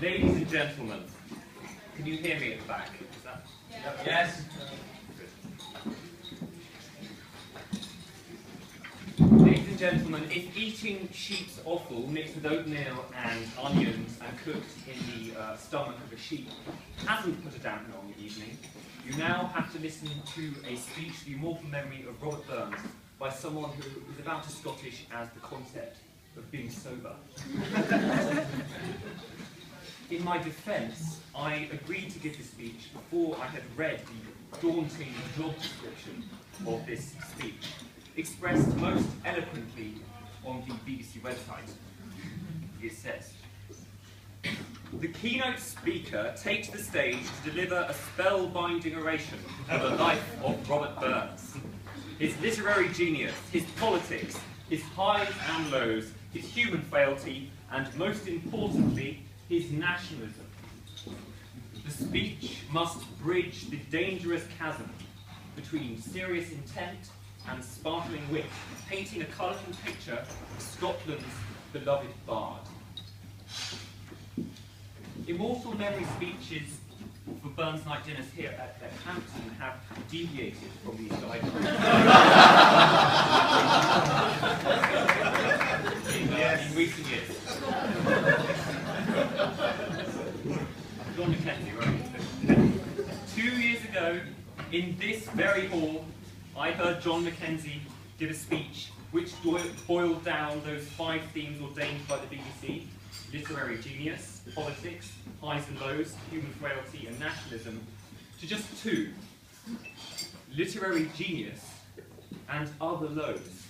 Ladies and gentlemen, can you hear me at the back? Is that... Yeah. Yes? Ladies and gentlemen, if eating sheep's offal mixed with oatmeal and onions and cooked in the stomach of a sheep hasn't put a dampener on the evening, you now have to listen to a speech to the immortal memory of Robert Burns by someone who is about as Scottish as the concept of being sober. In my defence, I agreed to give this speech before I had read the daunting job description of this speech, expressed most eloquently on the BBC website. It says, "The keynote speaker takes the stage to deliver a spellbinding oration of the life of Robert Burns. His literary genius, his politics, his highs and lows, his human frailty, and most importantly, his nationalism. The speech must bridge the dangerous chasm between serious intent and sparkling wit, painting a colourful picture of Scotland's beloved bard." Immortal memory speeches for Burns night dinners here at Leckhampton have deviated from these guidelines in recent years. John Mackenzie, right? 2 years ago, in this very hall, I heard John Mackenzie give a speech which boiled down those 5 themes ordained by the BBC: literary genius, politics, highs and lows, human frailty, and nationalism, to just 2: literary genius and other lows.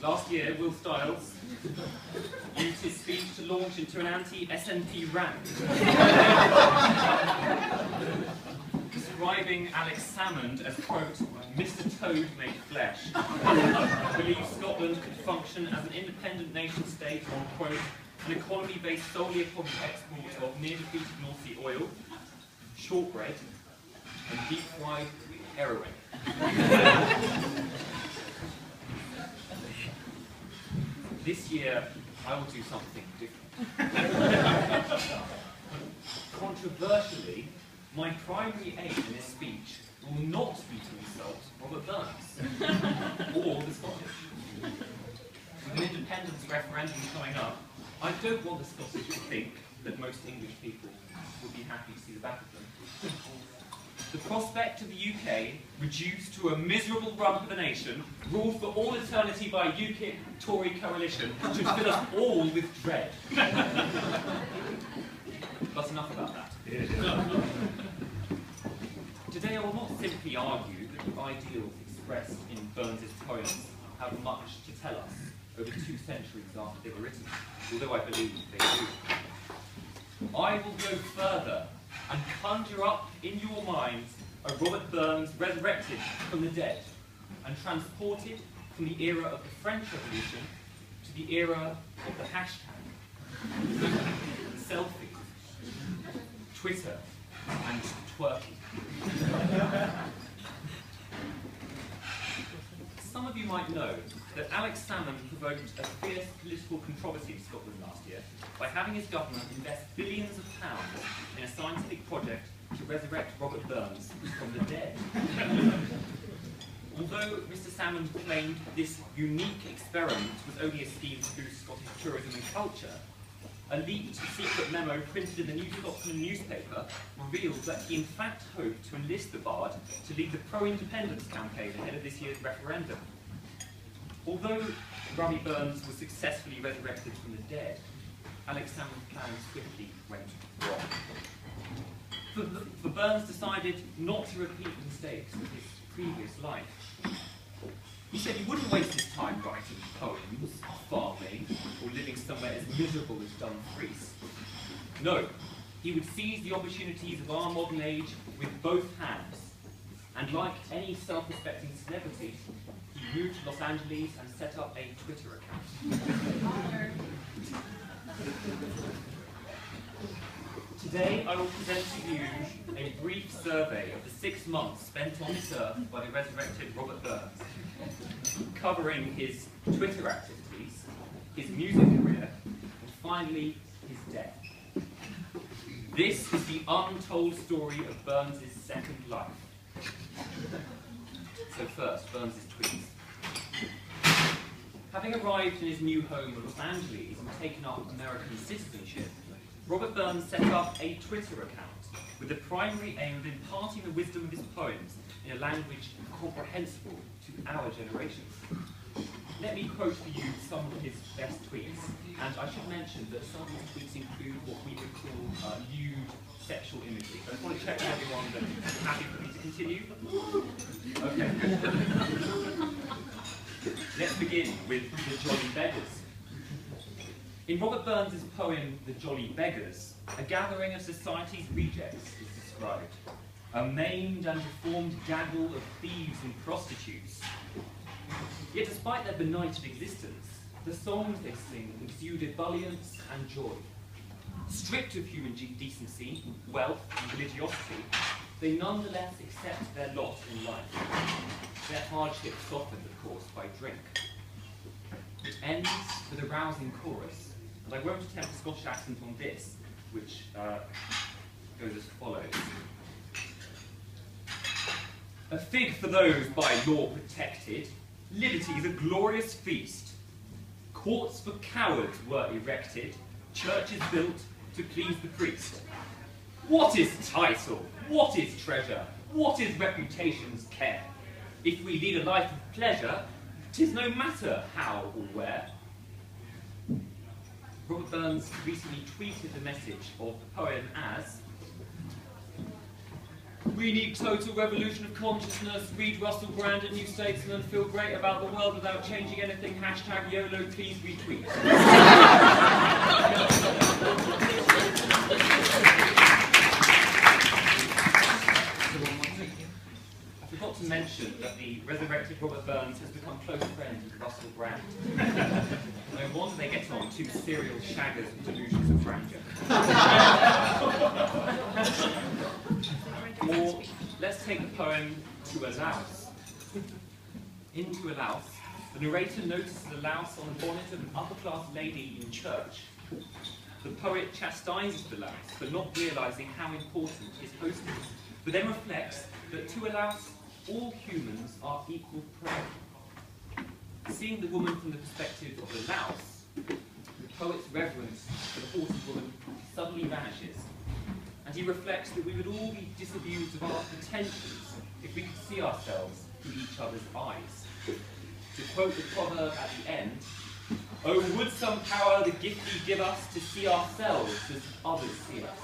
Last year, Will Stiles used his speech to launch into an anti-SNP rant, describing Alex Salmond as, quote, "Mr. Toad made flesh," believes Scotland could function as an independent nation-state on, quote, "an economy based solely upon the export of near-defeated North Sea oil, shortbread, and deep-fried heroin." This year, I will do something different. Controversially, my primary aim in this speech will not be to insult Robert Burns or the Scottish. With an independence referendum coming up, I don't want the Scottish to think that most English people would be happy to see the back of them. The prospect of the UK reduced to a miserable rump of a nation, ruled for all eternity by a UKIP-Tory coalition, should fill us all with dread. But enough about that. Today I will not simply argue that the ideals expressed in Burns's poems have much to tell us over 2 centuries after they were written, although I believe they do. I will go further and conjure up in your minds a Robert Burns resurrected from the dead and transported from the era of the French Revolution to the era of the hashtag, selfie, Twitter, and twerking. Some of you might know that Alex Salmond provoked a fierce political controversy in Scotland last year by having his government invest billions of pounds in a scientific project to resurrect Robert Burns from the dead. Although Mr. Salmond claimed this unique experiment was only a scheme to boost Scottish tourism and culture, a leaked secret memo printed in the New Scotsman newspaper revealed that he in fact hoped to enlist the bard to lead the pro-independence campaign ahead of this year's referendum. Although Robbie Burns was successfully resurrected from the dead, Alex Salmond's plans swiftly went wrong. For Burns decided not to repeat the mistakes of his previous life. He said he wouldn't waste his time writing poems, farming, or living somewhere as miserable as Dumfries. No, he would seize the opportunities of our modern age with both hands, and like any self-respecting celebrity, he moved to Los Angeles and set up a Twitter account. Today I will present to you a brief survey of the 6 months spent on this earth by the resurrected Robert Burns, covering his Twitter activities, his music career, finally, his death. This is the untold story of Burns's second life. So first, Burns's tweets. Having arrived in his new home of Los Angeles and taken up American citizenship, Robert Burns set up a Twitter account with the primary aim of imparting the wisdom of his poems in a language comprehensible to our generation. Let me quote for you some of his best tweets, and I should mention that some of his tweets include what we would call lewd sexual imagery. I just want to check with everyone that you're happy for me to continue. Okay. Let's begin with The Jolly Beggars. In Robert Burns's poem, The Jolly Beggars, a gathering of society's rejects is described. A maimed and deformed gaggle of thieves and prostitutes. Yet despite their benighted existence, the songs they sing exude ebullience and joy. Stripped of human decency, wealth, and religiosity, they nonetheless accept their lot in life. Their hardship softened, of course, by drink. It ends with a rousing chorus, and I won't attempt a Scottish accent on this, which goes as follows. A fig for those by law protected, liberty is a glorious feast. Courts for cowards were erected, churches built to please the priest. What is title? What is treasure? What is reputation's care? If we lead a life of pleasure, 'tis no matter how or where. Robert Burns recently tweeted the message of the poem as, we need total revolution of consciousness, read Russell Brand at New Statesman, feel great about the world without changing anything, hashtag YOLO, please retweet. I forgot to mention that the resurrected Robert Burns has become close friends with Russell Brand. No wonder they get on, two serial shaggers with delusions of grandeur. Or, let's take the poem To a Louse. In To a Louse, the narrator notices a louse on the bonnet of an upper-class lady in church. The poet chastises the louse for not realising how important his host is, but then reflects that to a louse, all humans are equal prey. Seeing the woman from the perspective of the louse, the poet's reverence for the haughty woman suddenly vanishes. And he reflects that we would all be disabused of our pretensions if we could see ourselves through each other's eyes. To quote the proverb at the end, oh, would some power the gift he give us to see ourselves as others see us.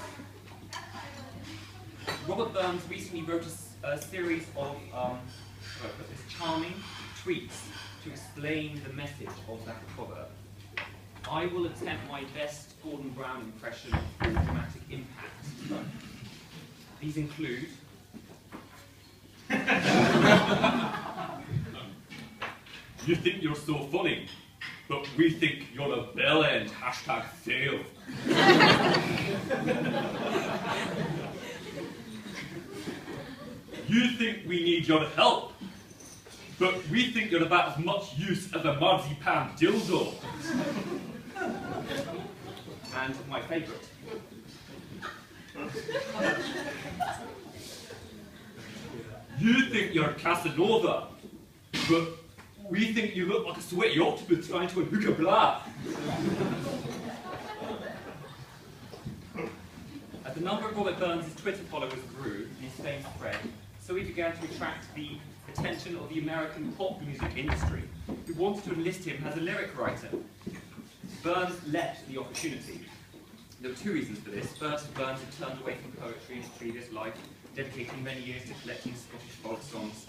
Robert Burns recently wrote a series of charming tweets to explain the message of that proverb. I will attempt my best Gordon Brown impression for dramatic impact. These include you think you're so funny, but we think you're a bell end, hashtag fail. You think we need your help, but we think you're about as much use as a marzipan dildo. And my favourite. You think you're Casanova, but we think you look like a sweaty octopus trying to unhook a blah. As the number of Robert Burns' Twitter followers grew and his fame spread, so he began to attract the attention of the American pop music industry, who wanted to enlist him as a lyric writer. Burns leapt the opportunity. There were two reasons for this. First, Burns had turned away from poetry in his previous life, dedicating many years to collecting Scottish folk songs.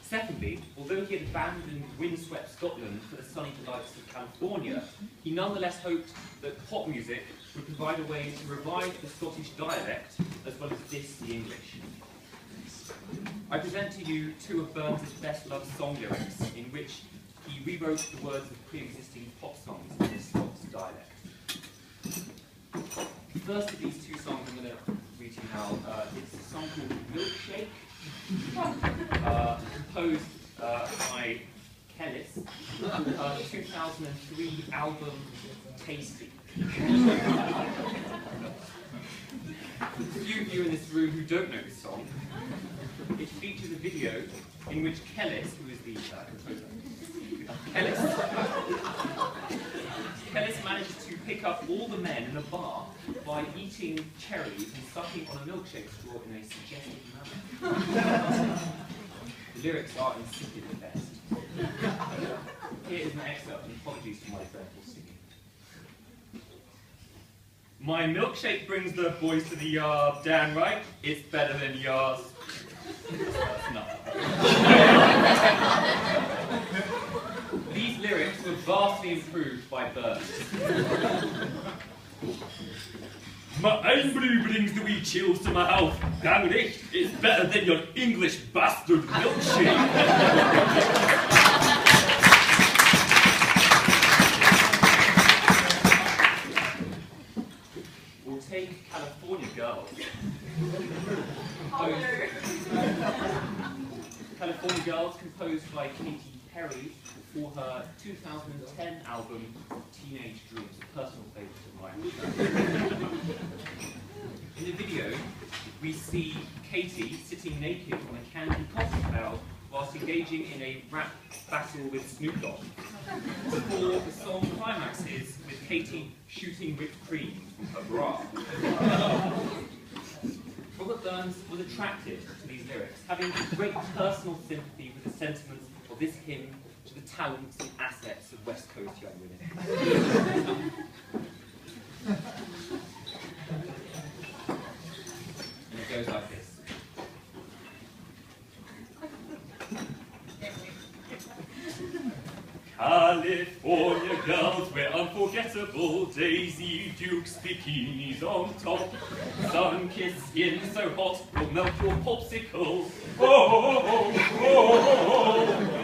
Secondly, although he had abandoned windswept Scotland for the sunny delights of California, he nonetheless hoped that pop music would provide a way to revive the Scottish dialect as well as diss the English. I present to you two of Burns' best-loved song lyrics, in which he rewrote the words of pre-existing pop songs in the Scots dialect. The first of these two songs I'm going to read to you now, it's a song called Milkshake, composed by Kellis, 2003 album Tasty. For the few of you in this room who don't know this song, it features a video in which Kellis, who is the composer, Kellis manages to pick up all the men in a bar by eating cherries and sucking on a milkshake straw in a suggestive manner. The lyrics are insipid at best. Here is an excerpt, and apologies for my dreadful singing. My milkshake brings the boys to the yard. Damn right, it's better than yours. No. These lyrics were vastly improved by Burns. My Einbrühe brings the wee chills to my health. Damn right, it's better than your English bastard milkshake. We'll take California Girls. California Girls, composed by Katy Perry for her 2010 album Teenage Dreams, a personal favourite of mine. In the video, we see Katy sitting naked on a candy coffee barrel whilst engaging in a rap battle with Snoop Dogg. Before the song climaxes with Katy shooting whipped cream from her bra. Robert Burns was attracted to these lyrics, having great personal sympathy with the sentiments of this hymn to the talents and assets of West Coast young women. And it goes like this. California girls wear unforgettable Daisy Dukes bikinis on top. Sun-kissed skin so hot will melt your popsicle. Oh, oh, oh, oh, oh,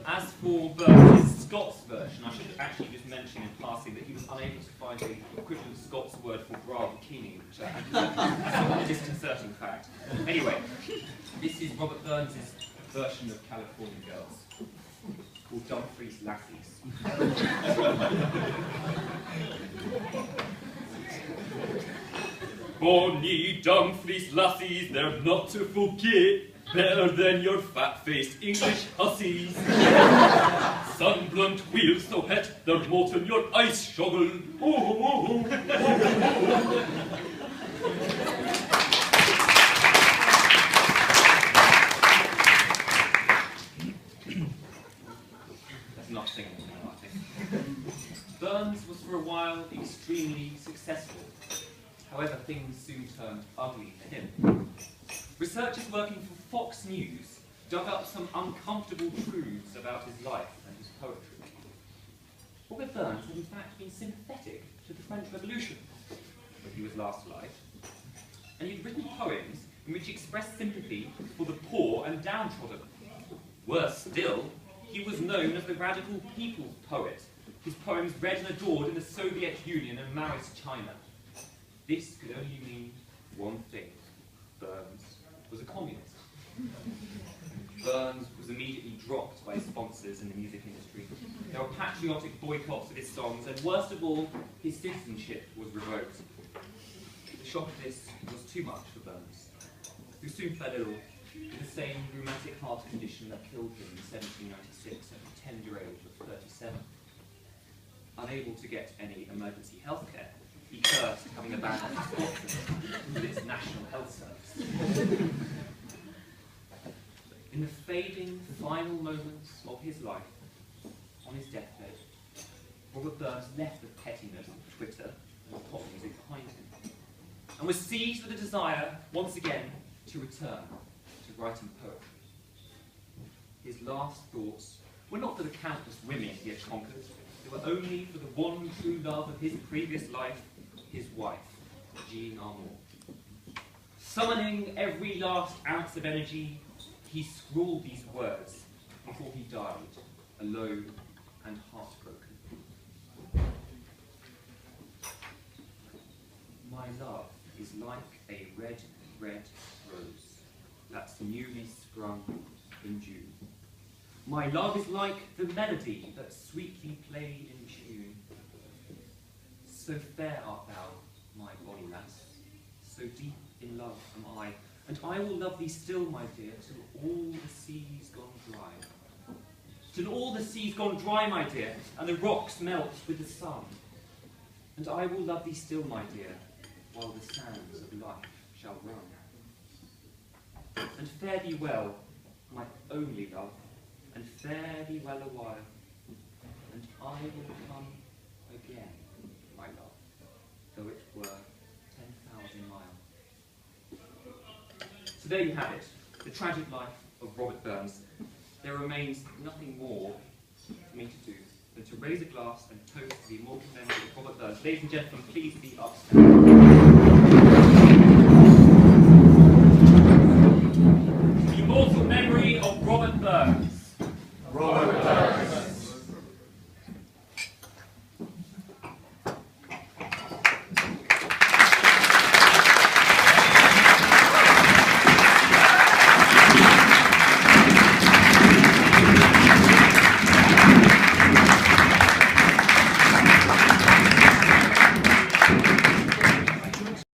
As for Burns' Scots version, I should actually just mention in passing that he was unable to find the equivalent Scots word for bra bikini, which is a disconcerting fact. Anyway, this is Robert Burns' version of California Girls, called Dumfries Lassies. Bonnie Dumfries Lassies, they're not to forget. Better than your fat-faced English hussies. Sun-blunt wheels so het, they're molten your ice shovel. Oh, oh, oh, oh, oh. That's not singing, I think. Burns was for a while extremely successful. However, things soon turned ugly for him. Researchers working for Fox News dug up some uncomfortable truths about his life and his poetry. Robert Burns had in fact been sympathetic to the French Revolution when he was last alive, and he'd written poems in which he expressed sympathy for the poor and downtrodden. Worse still, he was known as the radical people's poet, his poems read and adored in the Soviet Union and Maoist China. This could only mean one thing: Burns was a communist. Burns was immediately dropped by his sponsors in the music industry. There were patriotic boycotts of his songs, and worst of all, his citizenship was revoked. The shock of this was too much for Burns, who soon fell ill with the same rheumatic heart condition that killed him in 1796 at the tender age of 37. Unable to get any emergency health care, he cursed having abandoned Scotland with its National Health Service. In the fading final moments of his life, on his deathbed, Robert Burns left the pettiness of Twitter and pop music behind him, and was seized with a desire, once again, to return to writing poetry. His last thoughts were not for the countless women he had conquered, they were only for the one true love of his previous life, his wife, Jean Armour. Summoning every last ounce of energy, he scrawled these words before he died, alone and heartbroken. My love is like a red, red rose. that's newly sprung in June. My love is like the melody that sweetly played in June. So fair art thou, my bonny lass, so deep in love am I, and I will love thee still, my dear, till all the sea's gone dry. Till all the sea's gone dry, my dear, and the rocks melt with the sun. And I will love thee still, my dear, while the sands of life shall run. And fare thee well, my only love, and fare thee well a while, and I will come again, my love, though it were 10,000 miles. So there you have it, the tragic life of Robert Burns. There remains nothing more for me to do than to raise a glass and toast the immortal memory of Robert Burns. Ladies and gentlemen, please be upstanding.